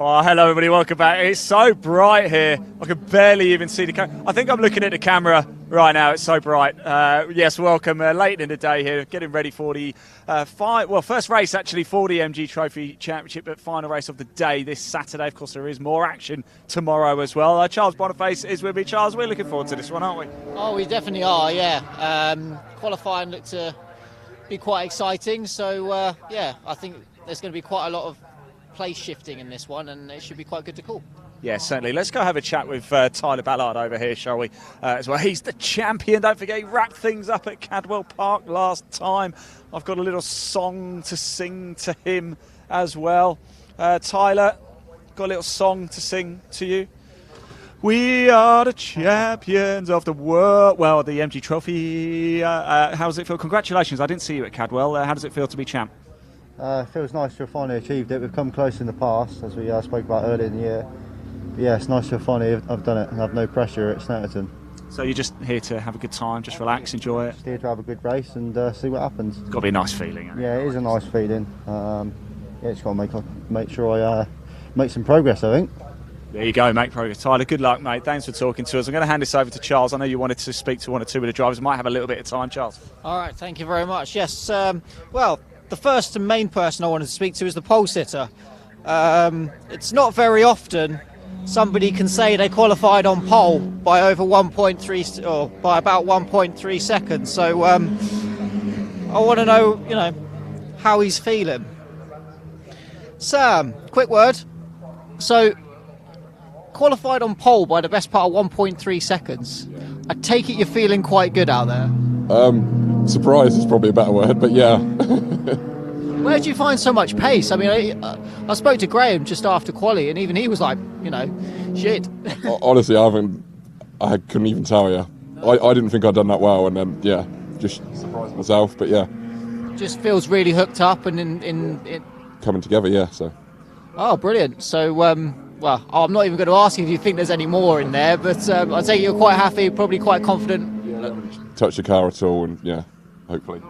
Oh, hello everybody, welcome back. It's so bright here, I can barely even see the camera. I think I'm looking at the camera right now, it's so bright. Yes, welcome, late in the day here, getting ready for the first race actually for the MG Trophy Championship, but final race of the day this Saturday. Of course, there is more action tomorrow as well. Charles Boniface is with me. Charles, we're looking forward to this one, aren't we? Oh, we definitely are, yeah. Qualifying looked to be quite exciting, so yeah, I think there's going to be quite a lot of place shifting in this one, and it should be quite good to call. Yeah, certainly. Let's go have a chat with Tyler Ballard over here, shall we? As well, he's the champion. Don't forget, he wrapped things up at Cadwell Park last time. I've got a little song to sing to him as well. Tyler, got a little song to sing to you. We are the champions of the world. Well, the MG Trophy. How does it feel? Congratulations. I didn't see you at Cadwell. How does it feel to be champ? It feels nice to have finally achieved it. We've come close in the past, as we spoke about earlier in the year. But yeah, it's nice to have finally I've done it and have no pressure at Snetterton. So you're just here to have a good time, just relax, enjoy it? Just here to have a good race and see what happens. It's got to be a nice feeling, isn't it? Yeah, it is a nice feeling. Yeah, just got to make sure I make some progress, I think. There you go, make progress. Tyler, good luck, mate. Thanks for talking to us. I'm going to hand this over to Charles. I know you wanted to speak to one or two of the drivers. Might have a little bit of time, Charles. All right, thank you very much. Yes, well, the first and main person I wanted to speak to is the pole sitter. It's not very often somebody can say they qualified on pole by over 1.3 or by about 1.3 seconds. So I want to know, how he's feeling. Sam, quick word. So qualified on pole by the best part of 1.3 seconds. I take it you're feeling quite good out there. Surprise is probably a better word, but yeah. Where do you find so much pace? I mean, I spoke to Graham just after quali, and even he was like, shit. Honestly, I couldn't even tell you. I didn't think I'd done that well, and then, yeah, just surprised myself, but yeah. Just feels really hooked up and in coming together, yeah, so. Oh, brilliant. So, well, I'm not even going to ask you if you think there's any more in there, but I take it you're quite happy, probably quite confident. Yeah, touch the car at all, and yeah, hopefully.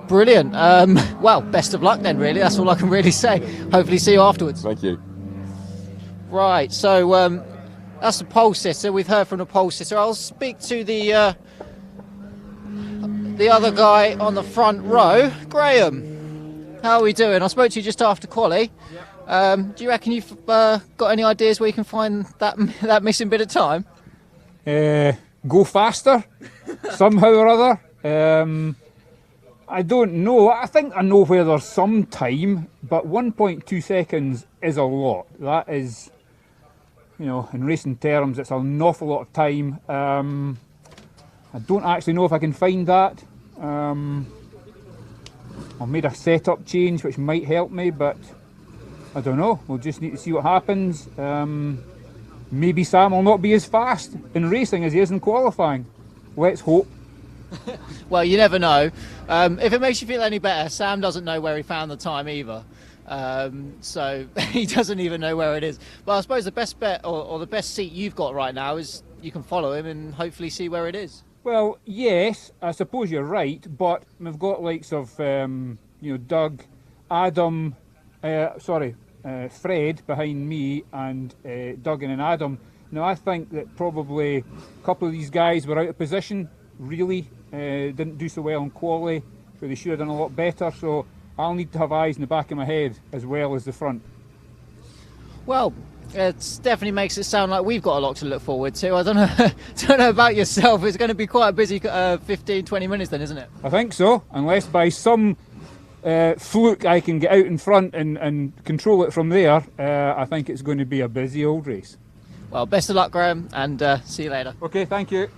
Brilliant. Well, best of luck then, really. That's all I can really say. Hopefully see you afterwards. Thank you. Right, so that's the pole sitter. We've heard from the pole sitter. I'll speak to the other guy on the front row. Graham, how are we doing? I spoke to you just after quali. Do you reckon you've got any ideas where you can find that missing bit of time? Go faster, somehow or other. I don't know. I think I know where there's some time, but 1.2 seconds is a lot. That is, in racing terms, it's an awful lot of time. I don't actually know if I can find that. I've made a setup change which might help me, but I don't know. We'll just need to see what happens. Maybe Sam will not be as fast in racing as he is in qualifying. Let's hope. Well, you never know. If it makes you feel any better, Sam doesn't know where he found the time either. So he doesn't even know where it is. But I suppose the best bet or the best seat you've got right now is you can follow him and hopefully see where it is. Well, yes, I suppose you're right, but we've got likes of, Doug, Adam, Fred behind me and Duggan and Adam. Now, I think that probably a couple of these guys were out of position, really. Didn't do so well in quali, so they should have done a lot better, so I'll need to have eyes in the back of my head as well as the front. Well, it definitely makes it sound like we've got a lot to look forward to. I don't know about yourself. It's going to be quite a busy 15-20 minutes then, isn't it? I think so, unless by some fluke I can get out in front and control it from there. I think it's going to be a busy old race. Well, best of luck, Graham, and see you later. Okay, thank you.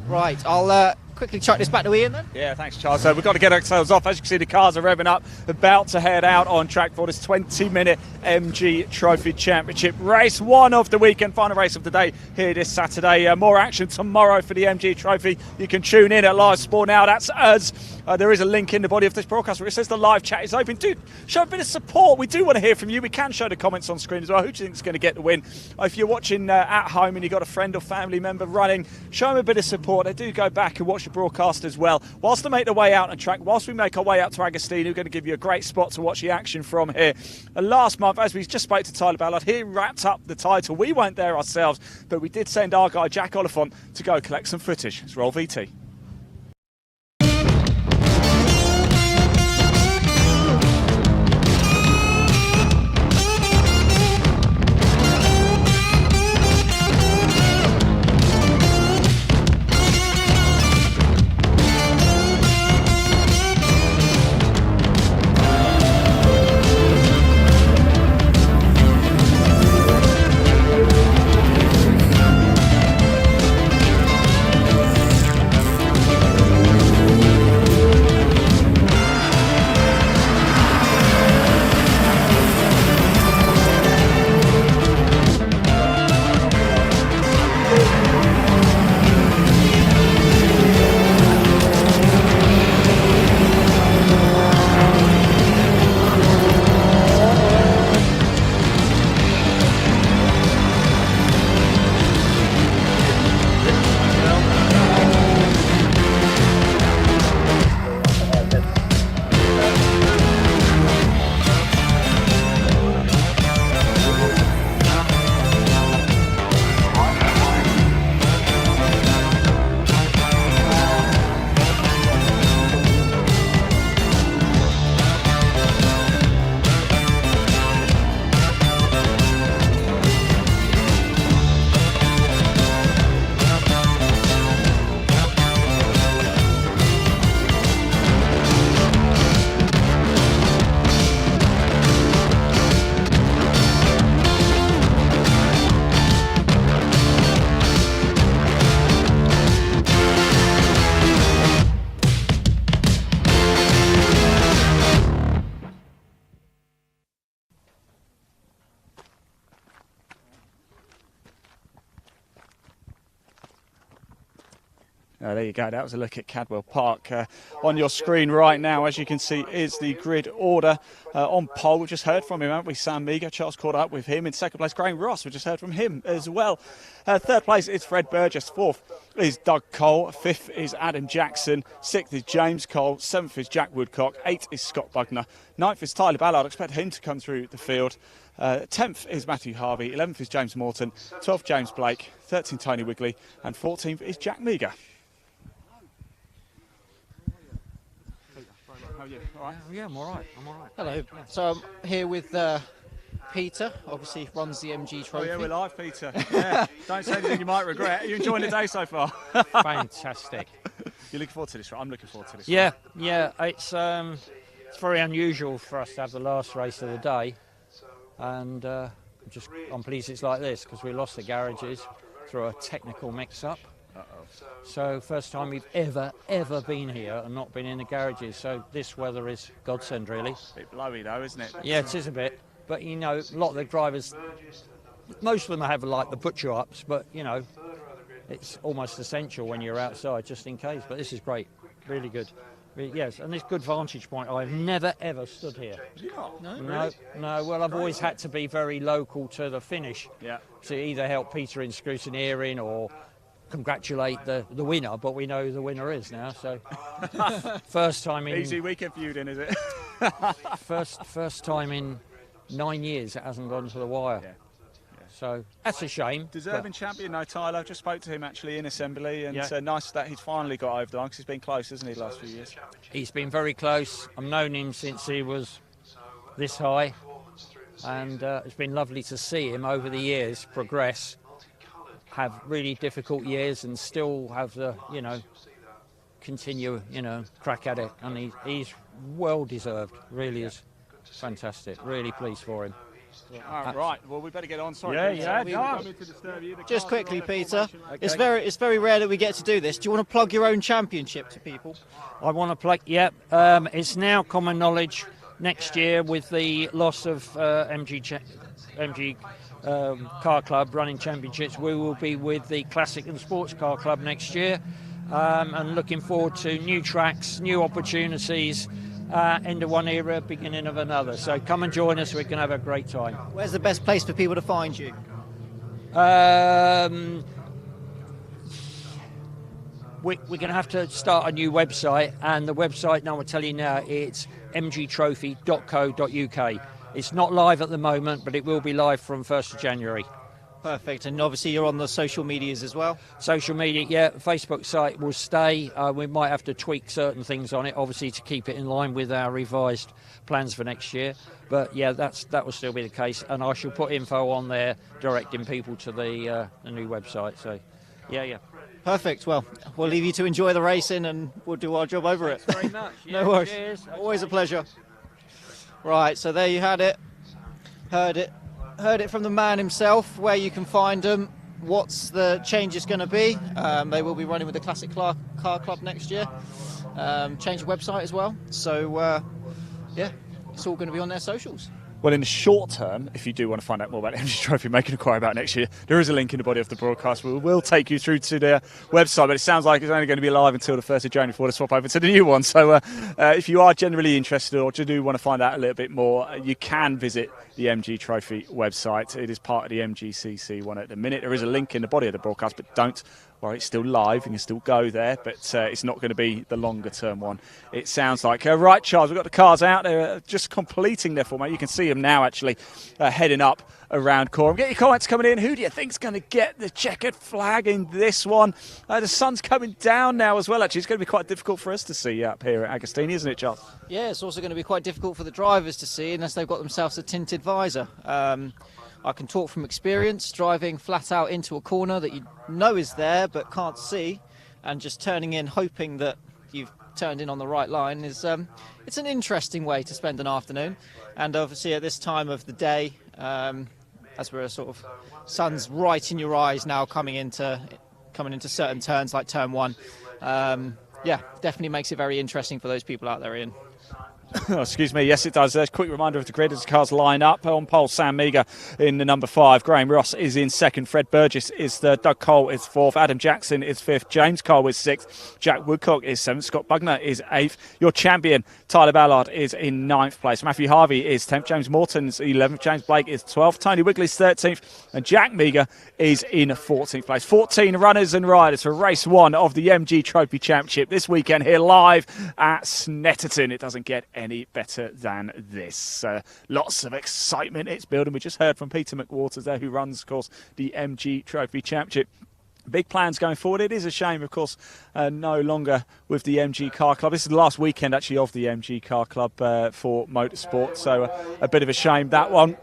Right, I'll quickly chuck this back to Ian then. Yeah, thanks, Charles. So we've got to get ourselves off. As you can see, the cars are revving up, about to head out on track for this 20-minute MG Trophy Championship race. One of the weekend, final race of the day here this Saturday. More action tomorrow for the MG Trophy. You can tune in at Live Sport now. That's us. There is a link in the body of this broadcast where it says the live chat is open. Do show a bit of support. We do want to hear from you. We can show the comments on screen as well. Who do you think is going to get the win? If you're watching at home and you've got a friend or family member running, show them a bit of support. They do go back and watch the to broadcast as well. Whilst they make their way out on track, whilst we make our way out to Agostino, we're going to give you a great spot to watch the action from here. Last month, as we just spoke to Tyler Ballard, he wrapped up the title. We weren't there ourselves, but we did send our guy Jack Oliphant to go collect some footage. Let's roll VT. There you go, that was a look at Cadwell Park. On your screen right now, as you can see, is the grid order. On pole, we just heard from him, haven't we? Sam Meager, Charles caught up with him. In second place, Graham Ross, we just heard from him as well. Third place is Fred Burgess. Fourth is Doug Cole. Fifth is Adam Jackson. Sixth is James Cole. Seventh is Jack Woodcock. Eighth is Scott Bugner. Ninth is Tyler Ballard. I expect him to come through the field. 10th is Matthew Harvey. 11th is James Morton. 12th, James Blake. 13th, Tony Wigley. And 14th is Jack Meager. How are you? All right? Yeah, I'm all right. Hello. So I'm here with Peter, obviously runs the MG Trophy. Oh yeah, we're live, Peter. Yeah. Don't say anything you might regret. Are you enjoying the day so far? Fantastic. You're looking forward to this, right? I'm looking forward to this. Yeah, it's very unusual for us to have the last race of the day, and I'm pleased it's like this because we lost the garages through a technical mix-up. So first time we've ever been here and not been in the garages. So this weather is godsend, really. A bit blowy though, isn't it? Yeah, it is a bit. But you know, a lot of the drivers, most of them have like the butcher ups, but you know, it's almost essential when you're outside just in case. But this is great, really good. Yes, and it's good vantage point. I've never ever stood here. No. Well, I've always had to be very local to the finish. Yeah. To either help Peter in scrutineering or congratulate the winner, but we know who the winner is now. So first time in easy weekend for you then, is it? first time in 9 years it hasn't gone to the wire. Yeah. So that's a shame. Deserving champion though, Tyler. Just spoke to him actually in assembly, and Yeah. Nice that he's finally got over the line because he's been close, hasn't he, the last few years? He's been very close. I've known him since he was this high, and it's been lovely to see him over the years progress, have really difficult years and still have the, continue, crack at it. And he's well deserved, really is fantastic. Really pleased for him. Right, well, we better get on. Sorry. Just quickly, Peter, it's very rare that we get to do this. Do you want to plug your own championship to people? I want to plug, it's now common knowledge next year with the loss of MG Car Club running championships. We will be with the Classic and Sports Car Club next year, and looking forward to new tracks, new opportunities, end of one era, beginning of another. So come and join us, we can have a great time. Where's the best place for people to find you? we're going to have to start a new website, and the website, now I'll tell you now, it's mgtrophy.co.uk. It's not live at the moment, but it will be live from 1st of January. Perfect. And obviously you're on the social medias as well. Social media, yeah, Facebook site will stay. We might have to tweak certain things on it, obviously, to keep it in line with our revised plans for next year. But yeah, that will still be the case, and I shall put info on there directing people to the new website. So, yeah. Perfect. Well, we'll leave you to enjoy the racing, and we'll do our job over it. Thanks very much. No worries. Cheers. Always a pleasure. Right, so there you had it. Heard it from the man himself, where you can find them, what's the changes going to be. They will be running with the Classic Car Club next year. Change the website as well. So, yeah, it's all going to be on their socials. Well, in the short term, if you do want to find out more about the MG Trophy, make an inquiry about next year. There is a link in the body of the broadcast. We will take you through to their website, but it sounds like it's only going to be live until the 1st of January before they swap over to the new one. So if you are generally interested or do want to find out a little bit more, you can visit the MG Trophy website. It is part of the MGCC one at the minute. There is a link in the body of the broadcast, but don't worry, it's still live. You can still go there, but it's not going to be the longer term one, it sounds like. Right, Charles, we've got the cars out. They're just completing their format. You can see them now actually heading up around Coram. Get your comments coming in. Who do you think's going to get the checkered flag in this one? The sun's coming down now as well, actually. It's going to be quite difficult for us to see up here at Agostini, isn't it, Charles? Yeah, it's also going to be quite difficult for the drivers to see unless they've got themselves a tinted visor. I can talk from experience, driving flat out into a corner that you know is there but can't see, and just turning in hoping that you've turned in on the right line is it's an interesting way to spend an afternoon. And obviously at this time of the day, as we're sort of sun's right in your eyes now, coming into certain turns like turn 1, yeah, definitely makes it very interesting for those people out there, Ian. Oh, excuse me, yes it does. A quick reminder of the grid as the cars line up. On pole, Sam Meagher in the number 5. Graham Ross is in 2nd. Fred Burgess is 3rd. Doug Cole is 4th. Adam Jackson is 5th. James Cole is 6th. Jack Woodcock is 7th. Scott Bugner is 8th. Your champion, Tyler Ballard, is in 9th place. Matthew Harvey is 10th. James Morton's 11th. James Blake is 12th. Tony Wigley is 13th. And Jack Meagher is in 14th place. 14 runners and riders for race 1 of the MG Trophy Championship this weekend here live at Snetterton. It doesn't get any better than this. Lots of excitement it's building. We just heard from Peter McWaters there, who runs, of course, the MG Trophy Championship. Big plans going forward. It is a shame, of course, no longer with the MG Car Club. This is the last weekend, actually, of the MG Car Club for motorsport, so a bit of a shame, that one.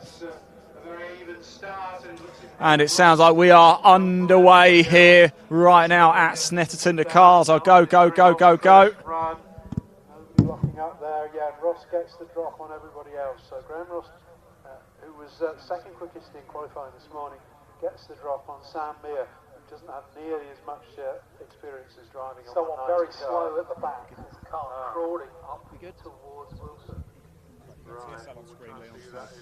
And it sounds like we are underway here right now at Snetterton. The cars are go. Locking up there, yeah, and Ross gets the drop on everybody else. So Graham Ross, who was second quickest in qualifying this morning, gets the drop on Sam Meagher, who doesn't have nearly as much experience as driving on someone very slow at the back. His car crawling up towards Wilson. Right.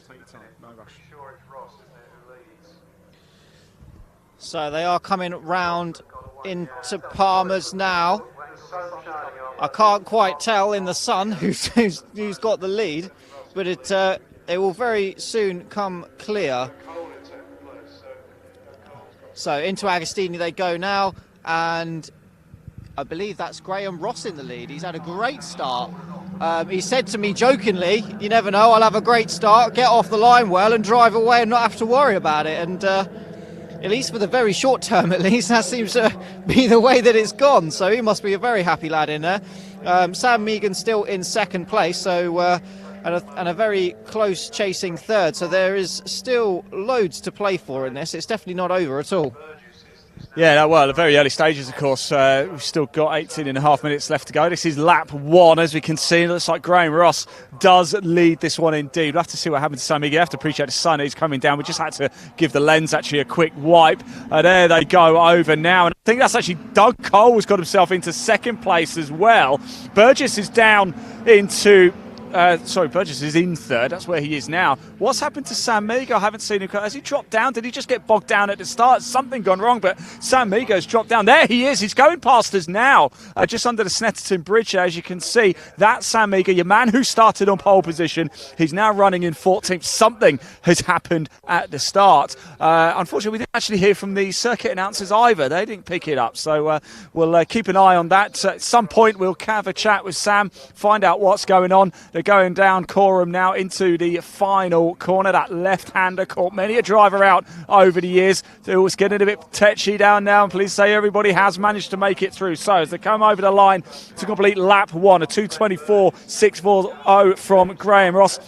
Take your time, no rush. Sure, it's Ross, isn't it, who leads? So they are coming round into Palmer's now. I can't quite tell in the sun who's got the lead, but it will very soon come clear. So into Agostini they go now, and I believe that's Graham Ross in the lead. He's had a great start. He said to me jokingly, "You never know, I'll have a great start, get off the line well and drive away and not have to worry about it." And at least for the very short term, at least, that seems to be the way that it's gone. So he must be a very happy lad in there. Sam Meaghan still in 2nd place, so and a very close chasing 3rd. So there is still loads to play for in this. It's definitely not over at all. Yeah, well, the very early stages, of course. We've still got 18.5 minutes left to go. This is lap 1, as we can see. It looks like Graham Ross does lead this one indeed. We'll have to see what happens to Sam Meagher. You have to appreciate the sun is coming down. We just had to give the lens actually a quick wipe. There they go over now. And I think that's actually Doug Cole has got himself into 2nd place as well. Burgess is down into Burgess is in third. That's where he is now. What's happened to Sam Meagher? I haven't seen him. Has he dropped down? Did he just get bogged down at the start? Something gone wrong, but Sam Meagher's dropped down. There he is. He's going past us now, just under the Snetterton Bridge. As you can see, that's Sam Meagher, your man who started on pole position. He's now running in 14th. Something has happened at the start. Unfortunately, we didn't actually hear from the circuit announcers either. They didn't pick it up, so we'll keep an eye on that. At some point, we'll have a chat with Sam, find out what's going on. They're going down Coram now into the final corner. That left-hander caught many a driver out over the years. It was getting a bit tetchy down now, and please say everybody has managed to make it through. So as they come over the line to complete lap 1, a 2:24.640 from Graham Ross.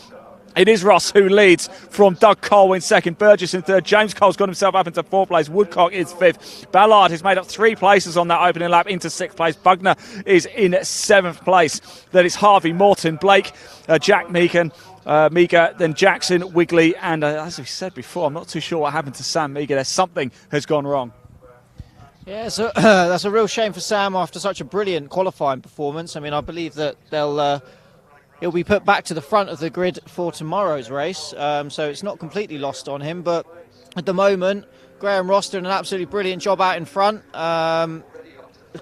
It is Ross who leads from Doug Cole in second, Burgess in third. James Cole's got himself up into fourth place. Woodcock is fifth. Ballard has made up 3 places on that opening lap into sixth place. Bugner is in seventh place. Then it's Harvey, Morton, Blake, Jack Meakin, Meagher, then Jackson, Wigley, and as we said before, I'm not too sure what happened to Sam Meagher there. Something has gone wrong. Yeah, so that's a real shame for Sam after such a brilliant qualifying performance. I mean, I believe that he'll be put back to the front of the grid for tomorrow's race, so it's not completely lost on him. But at the moment, Graham Ross doing an absolutely brilliant job out in front,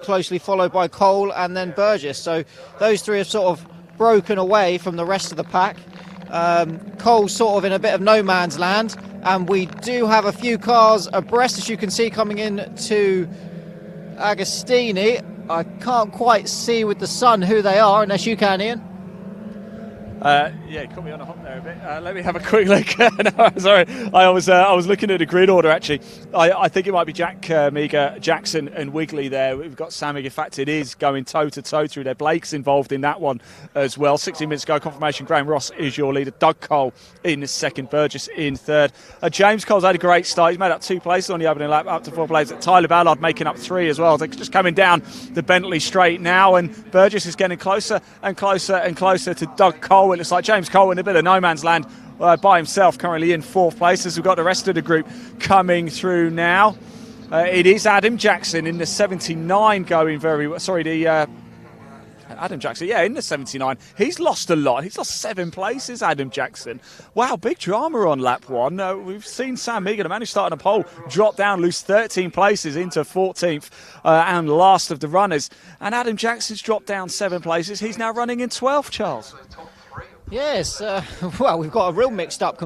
closely followed by Cole and then Burgess. So those 3 have sort of broken away from the rest of the pack. Cole's sort of in a bit of no man's land, and we do have a few cars abreast, as you can see, coming in to Agostini. I can't quite see with the sun who they are, unless you can, Ian. Yeah, you caught me on a hop there a bit. Let me have a quick look. No, sorry, I was looking at the grid order actually. I think it might be Jack Meagher, Jackson, and Wigley there. We've got Sam Meagher. In fact, it is going toe to toe through there. Blake's involved in that one as well. 16 minutes ago, confirmation. Graham Ross is your leader. Doug Cole in the second. Burgess in third. James Cole's had a great start. He's made up 2 places on the opening lap, up to 4 places. Tyler Ballard making up 3 as well. They're just coming down the Bentley straight now, and Burgess is getting closer and closer and closer to Doug Cole. It looks like James Cole in a bit of no man's land by himself, currently in 4th place. As we've got the rest of the group coming through now. It is Adam Jackson in the 79 going very well. Sorry, Adam Jackson, in the 79. He's lost a lot. He's lost 7 places, Adam Jackson. Wow, big drama on lap 1. We've seen Sam Meagher, the man who started on pole, drop down, lose 13 places into 14th and last of the runners. And Adam Jackson's dropped down 7 places. He's now running in 12th, Charles. Yes, well, we've got a real mixed up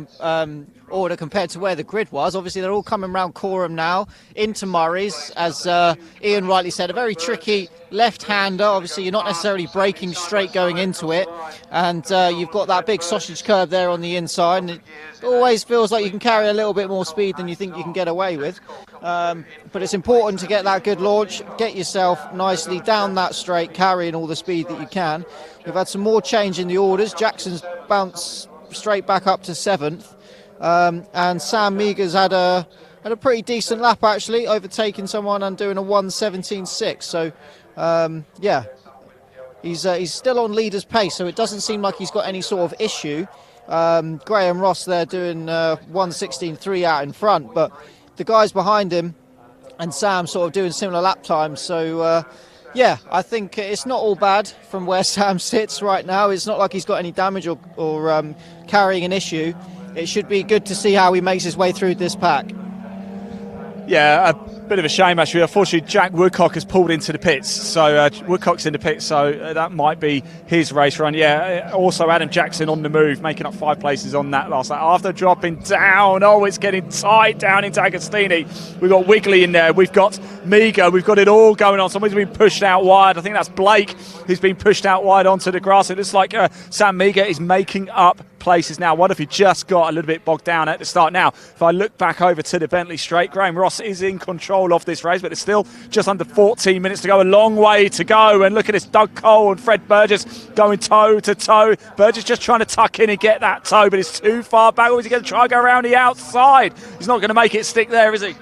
order compared to where the grid was. Obviously, they're all coming round Coram now into Murray's, as Ian rightly said, a very tricky left-hander. Obviously, you're not necessarily braking straight going into it, and you've got that big sausage curve there on the inside, and it always feels like you can carry a little bit more speed than you think you can get away with. But it's important to get that good launch, get yourself nicely down that straight, carrying all the speed that you can. We've had some more change in the orders. Jackson's bounced straight back up to 7th, and Sam Meagher's had a pretty decent lap actually, overtaking someone and doing a 1:17.6. So yeah, he's still on leader's pace, so it doesn't seem like he's got any sort of issue. Graham Ross there doing 1:16.3 out in front, but the guys behind him and Sam sort of doing similar lap times. So yeah, I think it's not all bad from where Sam sits right now. It's not like he's got any damage or carrying an issue. It should be good to see how he makes his way through this pack. Yeah, a bit of a shame actually. Unfortunately, Jack Woodcock has pulled into the pits, so Woodcock's in the pits, so that might be his race run. Yeah, also Adam Jackson on the move, making up 5 places on that last lap after dropping down. Oh, it's getting tight down into Agostini. We've got Wigley in there, we've got Meagher, we've got it all going on. Somebody's been pushed out wide. I think that's Blake who's been pushed out wide onto the grass. It looks like Sam Meagher is making up places now. What if he just got a little bit bogged down at the start? Now, if I look back over to the Bentley Straight, Graham Ross is in control of this race, but it's still just under 14 minutes to go. A long way to go. And look at this, Doug Cole and Fred Burgess going toe to toe. Burgess just trying to tuck in and get that toe, but it's too far back. Or is he going to try and go around the outside? He's not going to make it stick there, is he?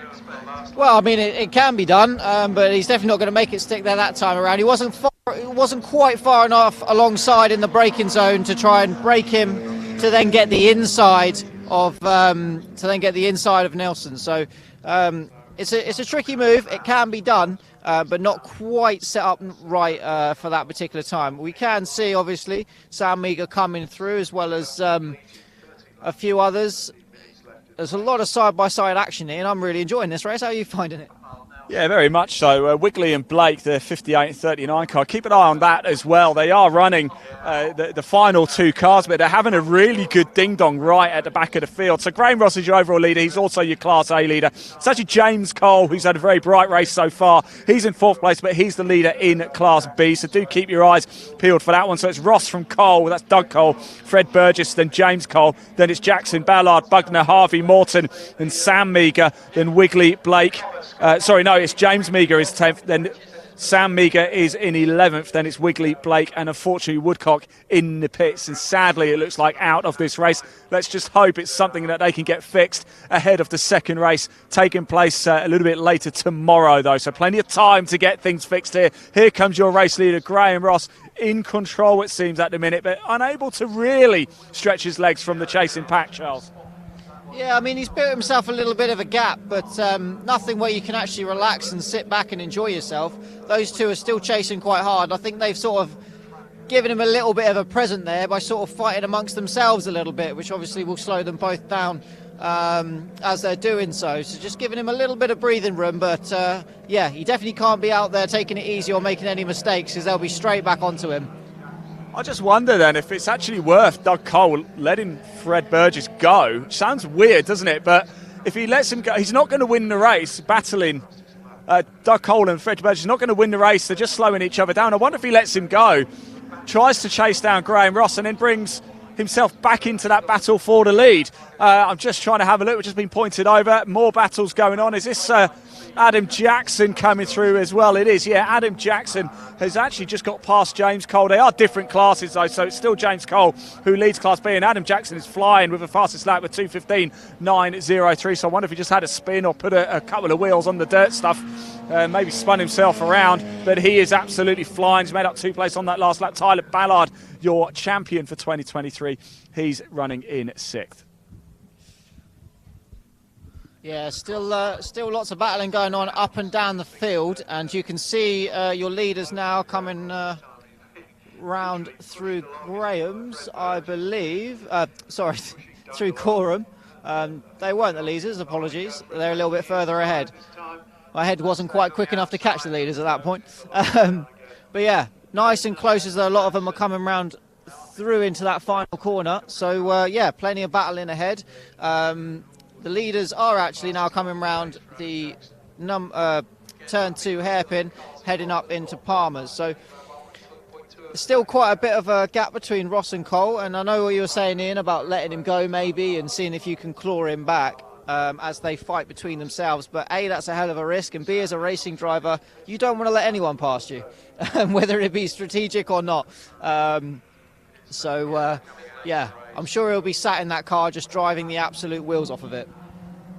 Well, I mean, it can be done, but he's definitely not going to make it stick there that time around. He wasn't quite far enough alongside in the braking zone to try and break him to then get the inside of Nelson. So it's a tricky move. It can be done, but not quite set up right for that particular time. We can see, obviously, Sam Meager coming through, as well as a few others. There's a lot of side-by-side action here, and I'm really enjoying this race. How are you finding it? Yeah, very much so. Wigley and Blake, the 58 and 39 car, keep an eye on that as well. They are running the final two cars, but they're having a really good ding-dong right at the back of the field. So Graham Ross is your overall leader. He's also your Class A leader. It's actually James Cole, who's had a very bright race so far. He's in 4th place, but he's the leader in Class B. So do keep your eyes peeled for that one. So it's Ross from Cole. That's Doug Cole, Fred Burgess, then James Cole. Then it's Jackson, Ballard, Bugner, Harvey, Morton, and Sam Meager. Then Wigley, Blake. It's James Meager is 10th, then Sam Meager is in 11th, then it's Wigley, Blake, and unfortunately Woodcock in the pits. And sadly, it looks like out of this race. Let's just hope it's something that they can get fixed ahead of the second race, taking place a little bit later tomorrow, though. So plenty of time to get things fixed here. Here comes your race leader, Graham Ross, in control, it seems, at the minute, but unable to really stretch his legs from the chasing pack, Charles. Yeah, I mean, he's built himself a little bit of a gap, but nothing where you can actually relax and sit back and enjoy yourself. Those two are still chasing quite hard. I think they've sort of given him a little bit of a present there by sort of fighting amongst themselves a little bit, which obviously will slow them both down as they're doing so. So just giving him a little bit of breathing room, but yeah, he definitely can't be out there taking it easy or making any mistakes, because they'll be straight back onto him. I just wonder then if it's actually worth Doug Cole letting Fred Burgess go. Sounds weird, doesn't it? But if he lets him go, he's not going to win the race battling. Doug Cole and Fred Burgess are not going to win the race. They're just slowing each other down. I wonder if he lets him go, tries to chase down Graham Ross, and then brings himself back into that battle for the lead. I'm just trying to have a look. We've just been pointed over. More battles going on. Is this Adam Jackson coming through as well? It is, yeah. Adam Jackson has actually just got past James Cole. They are different classes, though, so it's still James Cole who leads Class B, and Adam Jackson is flying with the fastest lap with 2:15.903. So I wonder if he just had a spin or put a couple of wheels on the dirt stuff, maybe spun himself around. But he is absolutely flying. He's made up 2 places on that last lap. Tyler Ballard, your champion for 2023. He's running in 6th. Yeah, still lots of battling going on up and down the field, and you can see your leaders now coming round through Graham's, I believe. Through Coram. They weren't the leaders, apologies. They're a little bit further ahead. My head wasn't quite quick enough to catch the leaders at that point. But yeah, nice and close as a lot of them are coming round through into that final corner. So yeah, plenty of battling ahead. The leaders are actually now coming round the turn 2 hairpin, heading up into Palmer's. So still quite a bit of a gap between Ross and Cole, and I know what you were saying, Ian, about letting him go maybe and seeing if you can claw him back as they fight between themselves. But A, that's a hell of a risk, and B, as a racing driver, you don't want to let anyone past you, whether it be strategic or not. Yeah, I'm sure he'll be sat in that car just driving the absolute wheels off of it.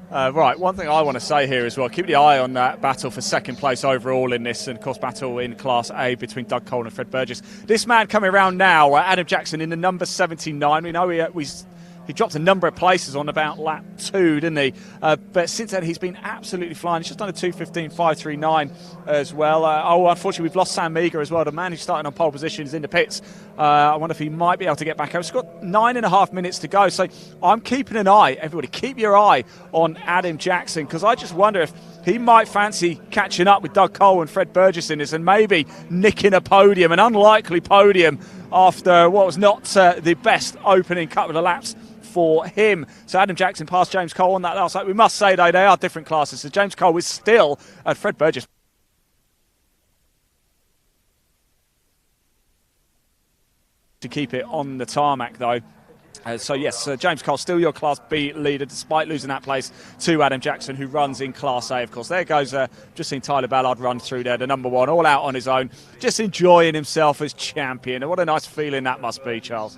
Right, one thing I want to say here as well, keep the eye on that battle for second place overall in this, and of course battle in Class A between Doug Cole and Fred Burgess. This man coming around now, Adam Jackson in the number 79. We know he dropped a number of places on about lap 2, didn't he? But since then, he's been absolutely flying. He's just done a 2:15.539 as well. Unfortunately, we've lost Sam Meager as well. The man who's starting on pole position is in the pits. I wonder if he might be able to get back out. He's got 9.5 minutes to go. So I'm keeping an eye. Everybody, keep your eye on Adam Jackson, because I just wonder if he might fancy catching up with Doug Cole and Fred Burgess in this, and maybe nicking a podium, an unlikely podium, after what was not the best opening couple of laps for him. So Adam Jackson past James Cole on that last lap. We must say, though, they are different classes. So James Cole is still at Fred Burgess. To keep it on the tarmac, though. So yes, James Cole still your Class B leader, despite losing that place to Adam Jackson, who runs in Class A, of course. There goes, just seen Tyler Ballard run through there, the number 1, all out on his own, just enjoying himself as champion. And what a nice feeling that must be, Charles.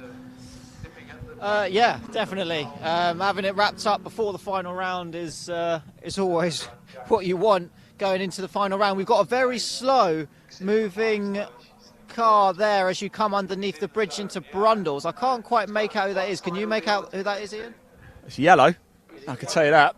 Yeah, definitely. Having it wrapped up before the final round is always what you want going into the final round. We've got a very slow moving car there as you come underneath the bridge into Brundles. I can't quite make out who that is. Can you make out who that is, Ian? It's yellow, I can tell you that.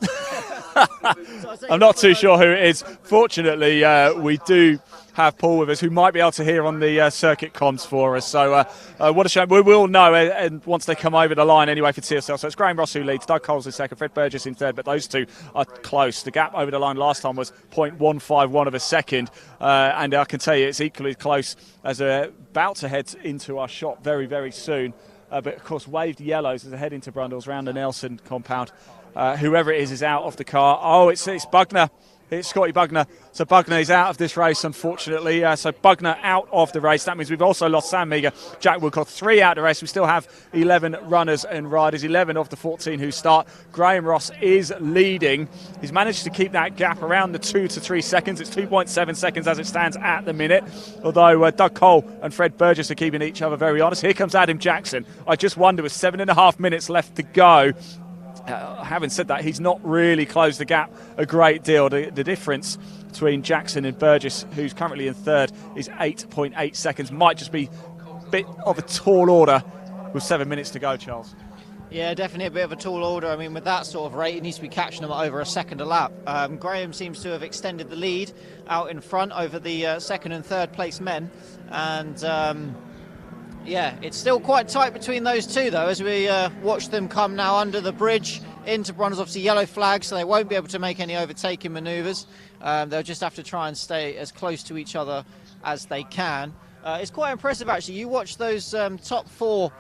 I'm not too sure who it is. Fortunately, we do have Paul with us, who might be able to hear on the circuit comms for us. So what a shame. We will know and once they come over the line anyway for TSL. So it's Graham Ross who leads, Doug Cole's in second, Fred Burgess in third, but those two are close. The gap over the line last time was 0.151 of a second, and I can tell you it's equally close as we're about to head into our shop very, very soon. But of course, waved yellows as they head into Brundles round the Nelson compound. Whoever it is out of the car. Oh, it's Bugner. It's Scotty Bugner. So Bugner is out of this race, unfortunately. So Bugner out of the race. That means we've also lost Sam Meager, Jack Woodcock, 3 out of the race. We still have 11 runners and riders, 11 of the 14 who start. Graham Ross is leading. He's managed to keep that gap around the 2 to 3 seconds. It's 2.7 seconds as it stands at the minute. Although Doug Cole and Fred Burgess are keeping each other very honest. Here comes Adam Jackson. I just wonder, with 7.5 minutes left to go, having said that, he's not really closed the gap a great deal. The difference between Jackson and Burgess, who's currently in third, is 8.8 seconds. Might just be a bit of a tall order with 7 minutes to go, Charles. Yeah, definitely a bit of a tall order. I mean, with that sort of rate, he needs to be catching them at over a second a lap. Graham seems to have extended the lead out in front over the second and third place men. And yeah, it's still quite tight between those two, though, as we watch them come now under the bridge into Brundles. Obviously, yellow flag, so they won't be able to make any overtaking manoeuvres. They'll just have to try and stay as close to each other as they can. It's quite impressive, actually. You watch those top four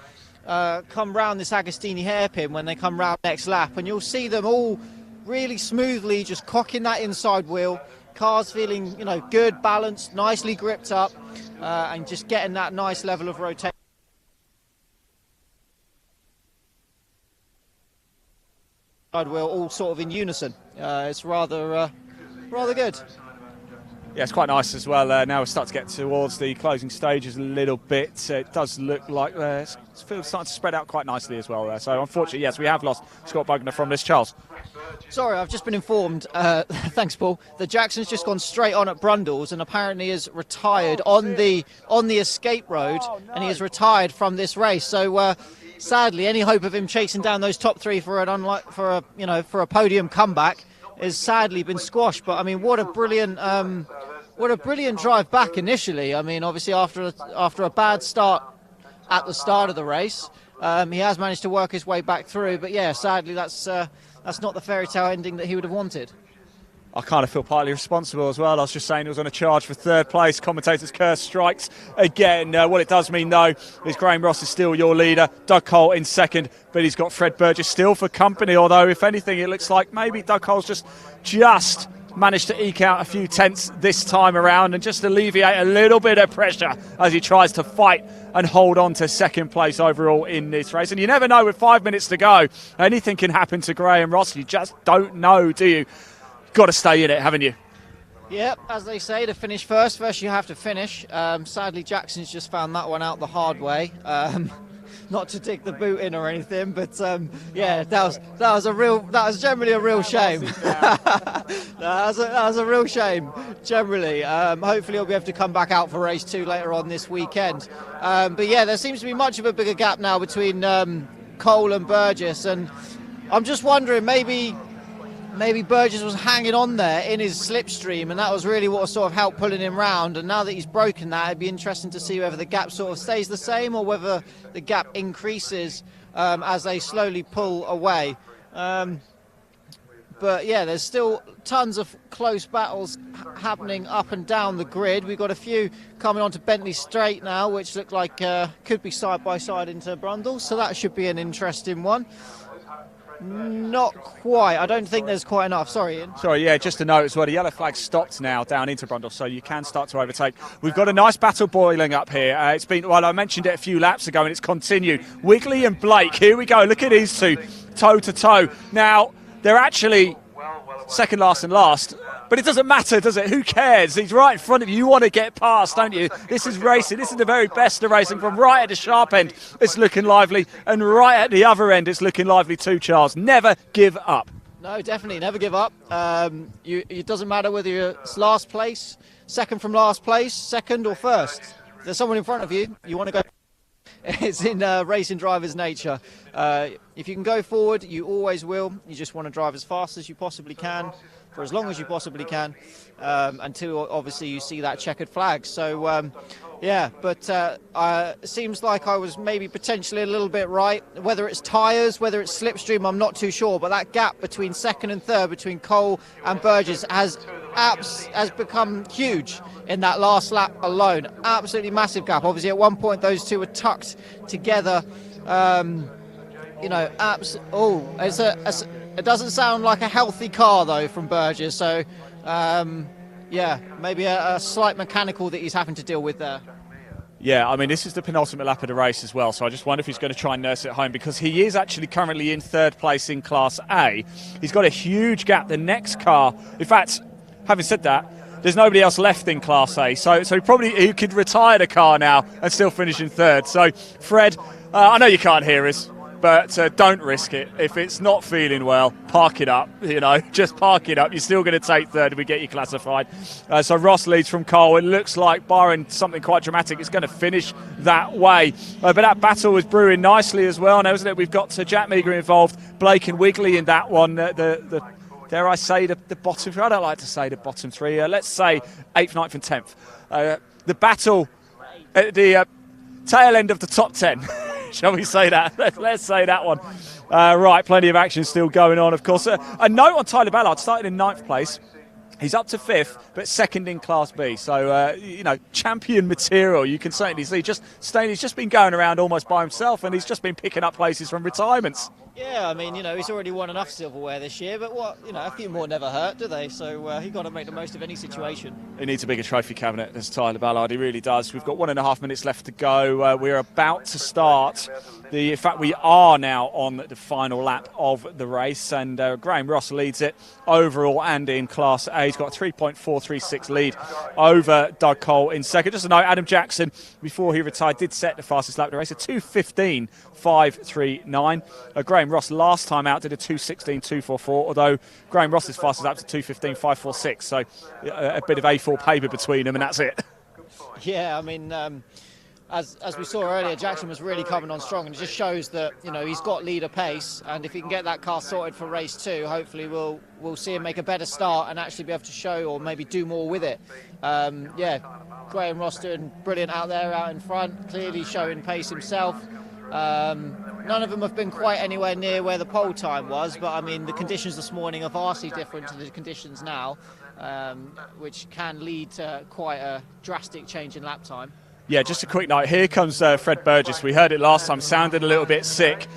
come round this Agostini hairpin when they come round next lap, and you'll see them all really smoothly just cocking that inside wheel. Cars feeling, you know, good, balanced, nicely gripped up, and just getting that nice level of rotation. Wheel all sort of in unison. It's rather good. Yeah, it's quite nice as well. Now we start to get towards the closing stages a little bit. It does look like it's starting to spread out quite nicely as well there. So unfortunately, yes, we have lost Scott Bugner from this, Charles. Sorry, I've just been informed, thanks Paul, that Jackson's just gone straight on at Brundles and apparently is retired on the escape road, and he is retired from this race. So sadly, any hope of him chasing down those top three for a podium comeback has sadly been squashed. But I mean, what a brilliant drive back initially. I mean, obviously after a bad start at the start of the race, he has managed to work his way back through. But yeah, sadly that's not the fairy tale ending that he would have wanted. I kind of feel partly responsible as well. I was just saying he was on a charge for third place. Commentator's curse strikes again. What it does mean, though, is Graham Ross is still your leader. Doug Cole in second, but he's got Fred Burgess still for company. Although, if anything, it looks like maybe Doug Cole's just managed to eke out a few tenths this time around and just alleviate a little bit of pressure as he tries to fight and hold on to second place overall in this race. And you never know, with 5 minutes to go, anything can happen to Graham Ross. You just don't know, do you? Got to stay in it, haven't you? Yep, as they say, to finish first you have to finish. Sadly, Jackson's just found that one out the hard way. Not to dig the boot in or anything, but yeah, that was generally a real shame. that was a real shame, generally. Hopefully, he'll be able to come back out for race 2 later on this weekend. But yeah, there seems to be much of a bigger gap now between Cole and Burgess, and I'm just wondering, maybe Burgess was hanging on there in his slipstream, and that was really what sort of helped pulling him round. And now that he's broken that, it'd be interesting to see whether the gap sort of stays the same or whether the gap increases as they slowly pull away. But yeah, there's still tons of close battles happening up and down the grid. We've got a few coming onto Bentley Straight now, which look like could be side by side into Brundles, so that should be an interesting one. Not quite. I don't think there's quite enough. Sorry, Ian. Sorry, yeah, just to note as well, the yellow flag stopped now down into Brundle, so you can start to overtake. We've got a nice battle boiling up here. It's been, well, I mentioned it a few laps ago, and it's continued. Wigley and Blake, here we go. Look at these two, toe to toe. Now, they're actually second last and last, but it doesn't matter, does it? Who cares? He's right in front of you. You want to get past, don't you? This is racing. This is the very best of racing. From right at the sharp end, it's looking lively, and right at the other end, it's looking lively too, Charles. Never give up. No, definitely, never give up. It doesn't matter whether you're last place, second from last place, second or first. If there's someone in front of you, you want to go. It's in racing drivers' nature. If you can go forward, you always will. You just want to drive as fast as you possibly can, for as long as you possibly can, until obviously you see that checkered flag. So yeah, but it seems like I was maybe potentially a little bit right. Whether it's tyres, whether it's slipstream, I'm not too sure, but that gap between second and third, between Cole and Burgess, has become huge in that last lap alone. Absolutely massive gap. Obviously at one point those two were tucked together. You know, it doesn't sound like a healthy car though from Burgess, so yeah, maybe a slight mechanical that he's having to deal with there. Yeah, I mean, this is the penultimate lap of the race as well, so I just wonder if he's going to try and nurse it home, because he is actually currently in third place in Class A. He's got a huge gap. The next car, in fact, having said that, there's nobody else left in Class A, so he could retire the car now and still finish in third. So, Fred, I know you can't hear us, but don't risk it. If it's not feeling well, park it up, you know, just park it up. You're still going to take third if we get you classified. So Ross leads from Cole. It looks like, barring something quite dramatic, it's going to finish that way. But that battle was brewing nicely as well now, isn't it? We've got Jack Meagher involved, Blake and Wigley in that one. Dare I say the bottom three? I don't like to say the bottom three. Let's say 8th, 9th and 10th. The battle at the tail end of the top 10. Shall we say that? Let's say that one. Right, plenty of action still going on, of course. A note on Tyler Ballard, starting in 9th place. He's up to 5th, but 2nd in Class B. So, you know, champion material, you can certainly see. He's just been going around almost by himself, and he's just been picking up places from retirements. Yeah, I mean, you know, he's already won enough silverware this year, but a few more never hurt, do they? So he's got to make the most of any situation. He needs a bigger trophy cabinet, as Tyler Ballard, he really does. We've got 1.5 minutes left to go. We're about to start. In fact, we are now on the final lap of the race, and Graham Ross leads it overall and in Class A. He's got a 3.436 lead over Doug Cole in second. Just a note, Adam Jackson, before he retired, did set the fastest lap of the race, a 2:15.539. Graham Ross last time out did a 2:16.244, although Graham Ross's fastest lap was a 2:15.546, so a bit of A4 paper between them, and that's it. Yeah, I mean, as we saw earlier, Jackson was really coming on strong, and it just shows that, you know, he's got leader pace, and if he can get that car sorted for race 2, hopefully we'll see him make a better start and actually be able to show or maybe do more with it. Yeah, Graham Ross doing brilliant out there, out in front, clearly showing pace himself. None of them have been quite anywhere near where the pole time was, but I mean, the conditions this morning are vastly different to the conditions now, which can lead to quite a drastic change in lap time. Yeah, just a quick note. Here comes Fred Burgess. We heard it last time, sounded a little bit sick.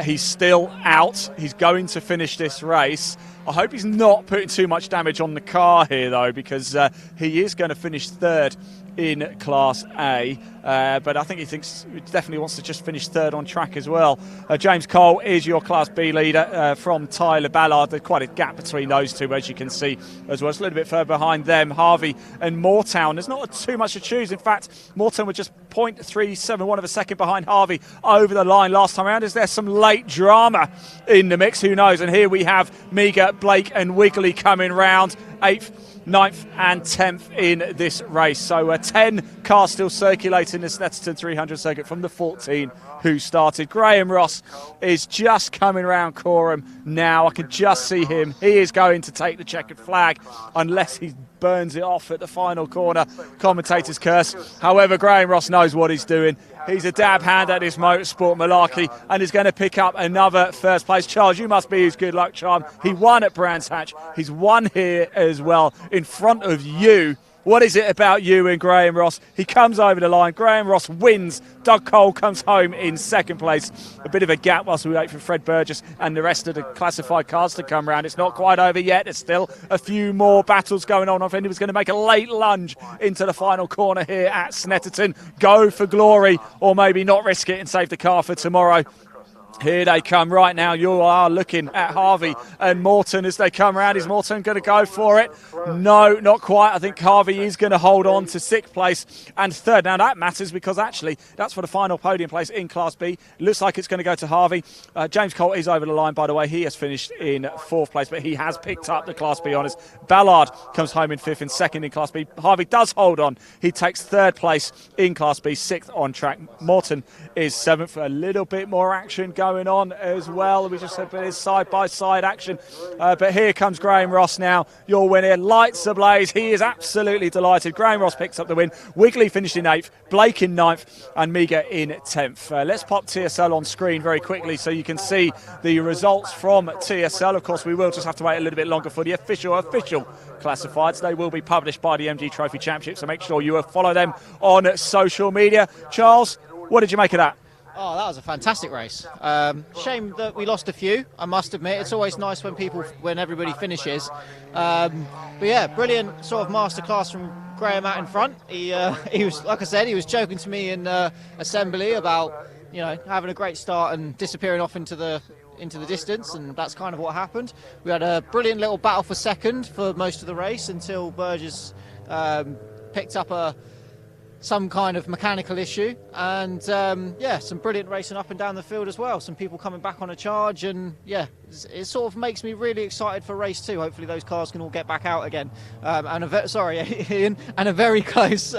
He's still out. He's going to finish this race. I hope he's not putting too much damage on the car here, though, because he is going to finish third in Class A, but I think he definitely wants to just finish third on track as well. James Cole is your Class B leader from Tyler Ballard. There's quite a gap between those two, as you can see as well. It's a little bit further behind them, Harvey and Moortown. There's not too much to choose. In fact, Moortown were just 0.371 of a second behind Harvey over the line last time around. Is there some late drama in the mix? Who knows? And here we have Meagher, Blake and Wigley coming round 8th, 9th and 10th in this race. So 10 cars still circulating the Snetterton 300 circuit from the 14 who started. Graham Ross is just coming round Coram now. I can just see him. He is going to take the checkered flag unless he burns it off at the final corner. Commentator's curse. However, Graham Ross knows what he's doing. He's a dab hand at this motorsport malarkey and is going to pick up another first place. Charles, you must be his good luck charm. He won at Brands Hatch. He's won here as well in front of you. What is it about you and Graham Ross? He comes over the line. Graham Ross wins. Doug Cole comes home in second place. A bit of a gap whilst we wait for Fred Burgess and the rest of the classified cars to come round. It's not quite over yet. There's still a few more battles going on. I think he was going to make a late lunge into the final corner here at Snetterton. Go for glory, or maybe not risk it and save the car for tomorrow. Here they come right now. You are looking at Harvey and Morton as they come around. Is Morton going to go for it? No, not quite. I think Harvey is going to hold on to 6th place and 3rd. Now that matters because actually that's for the final podium place in Class B. It looks like it's going to go to Harvey. James Colt is over the line, by the way. He has finished in 4th place, but he has picked up the Class B honours. Ballard comes home in 5th and 2nd in Class B. Harvey does hold on. He takes 3rd place in Class B, 6th on track. Morton is 7th. A little bit more action going on as well. We just said it's side-by-side action. But here comes Graham Ross now, your winner. Lights ablaze. He is absolutely delighted. Graham Ross picks up the win. Wigley finished in 8th, Blake in 9th, and Miga in 10th. Let's pop TSL on screen very quickly so you can see the results from TSL. Of course, we will just have to wait a little bit longer for the official classifieds. They will be published by the MG Trophy Championship, so make sure you follow them on social media. Charles, what did you make of that? Oh, that was a fantastic race. Shame that we lost a few, I must admit. It's always nice when everybody finishes. But yeah, brilliant sort of masterclass from Graham out in front. He was, like I said, he was joking to me in assembly about, you know, having a great start and disappearing off into the distance, and that's kind of what happened. We had a brilliant little battle for 2nd for most of the race until Burgess picked up some kind of mechanical issue, and yeah, some brilliant racing up and down the field as well. Some people coming back on a charge, and yeah, it sort of makes me really excited for race 2. Hopefully those cars can all get back out again. Sorry, Ian, and a very close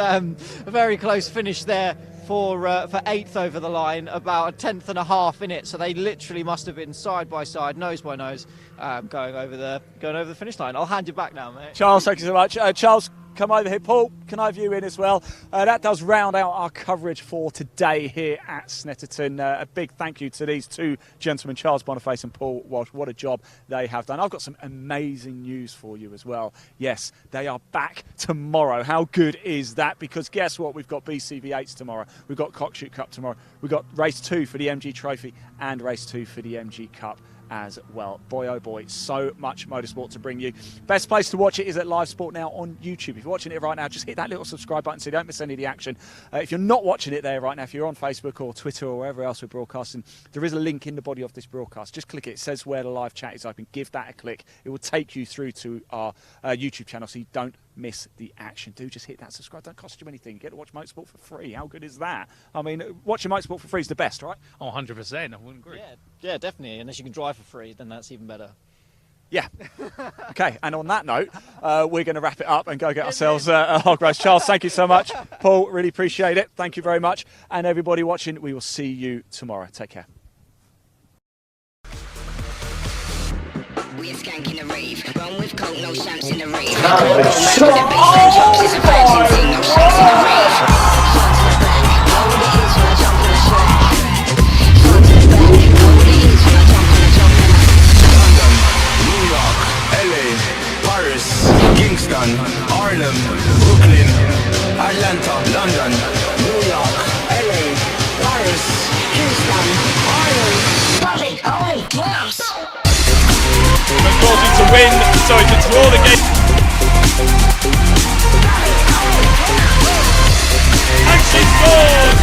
finish there for 8th over the line, about a 10th and a half in it. So they literally must have been side by side, nose by nose, going over the finish line. I'll hand you back now, mate. Charles, thank you so much. Charles, come over here. Paul, can I have you in as well? That does round out our coverage for today here at Snetterton. A big thank you to these two gentlemen, Charles Boniface and Paul Walsh. What a job they have done. I've got some amazing news for you as well. Yes, they are back tomorrow. How good is that? Because guess what? We've got BCV8s tomorrow. We've got Cockshoot Cup tomorrow. We've got race 2 for the MG Trophy and race 2 for the MG Cup as well. Boy, oh boy, so much motorsport to bring you. Best place to watch it is at Live Sport Now on YouTube. If you're watching it right now, just hit that little subscribe button so you don't miss any of the action. If you're not watching it there right now, if you're on Facebook or Twitter or wherever else we're broadcasting, there is a link in the body of this broadcast. Just click it. It says where the live chat is open. Give that a click. It will take you through to our YouTube channel so you don't miss the action. Do just hit that subscribe. Don't cost you anything. You get to watch motorsport for free. How good is that? I mean, watching motorsport for free is the best, right? Oh, 100%. I wouldn't agree. Yeah, definitely. Unless you can drive for free, then that's even better. Yeah. Okay, and on that note, we're going to wrap it up and go get ourselves a hog roast. Charles, thank you so much. Paul, really appreciate it. Thank you very much. And everybody watching, we will see you tomorrow. Take care. We're skanking the rave. Run with coke, no shanks in the rave. The baseline drops, it's a virgin thing, no shanks in the rave. Shot to the back, know what it is when I jump on the track. Shot to the back, know what it is when I jump on the London, New York, LA, Paris, Kingston, Harlem, Brooklyn, Atlanta, London, New York, LA, Paris, Kingston, Harlem, Paris, yes! McNulty to win, so he can draw the game. And she scores!